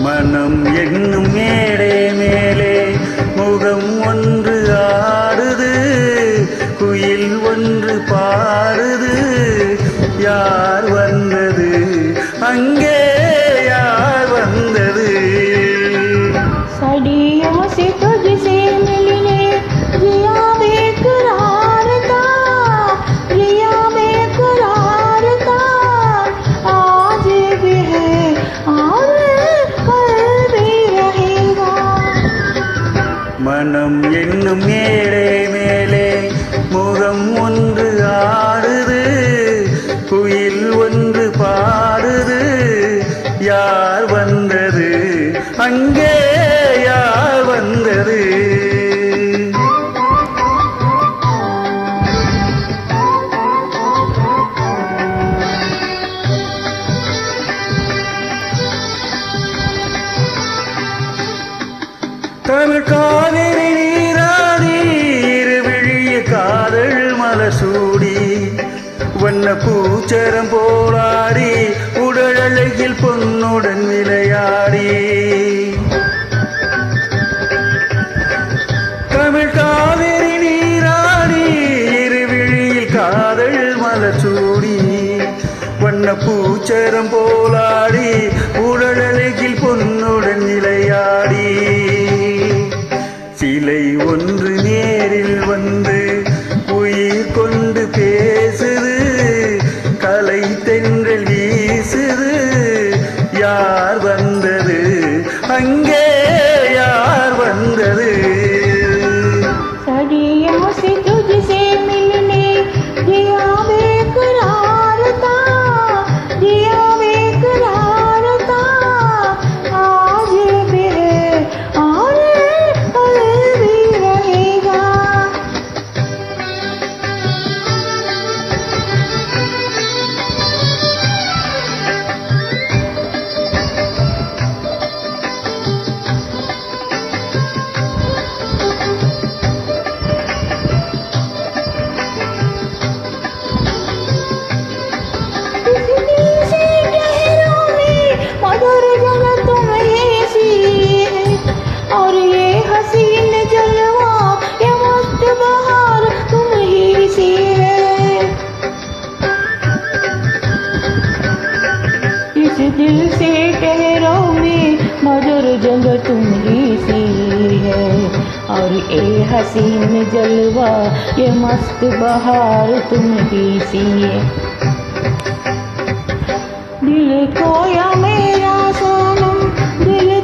மனம் என்னும் மேடை மேலே முகம் ஒன்று ஆடுது, குயில் ஒன்று பாடுது. யார் வந்தது அங்கே, யார் வந்தது? सदियों से तुझसे मिलने जिया बेकरार था, जिया बेकरार था। आज भी है और कल भी रहेगा। மனம் என்னும் மேடை மேலே முகம் ஒன்று ஆடுது, குயில் ஒன்று பாடுது. யார் வந்தது அங்கே, யார் வந்தது? தமிழ் காவிரி நீராடி இருவிழிய காதல் மலசூடி, வண்ண பூச்சரம் போராடி உடல் அழகில் பொன்னுடன் விளையாடி. தமிழ் காவிரி நீராடி இருவிழியில் காதல் மலசூடி, வண்ண பூச்சரம் போலாடி உடல் அழகில் பொன்னுடன் விளையாடி. சிலை ஒன்று நேரில் வந்து உயிர் கொண்டு பேசுது, கலை தென்றல் வீசுது. யார் வந்தது அங்கே, யார் வந்தது? सदियों से तुझसे मिलने जिया बेकरार था, जिया बेकरार था। आज भी है और कल भी रहेगा। और ये हसीन जलवा ये मस्त बहार तुम ही सी है। इस दिल से ठहरों में मधुर जगह तुम ही सी है, और ये हसीन जलवा ये मस्त बहार तुम ही सी है। दिल खोया मेरा सनम, दिल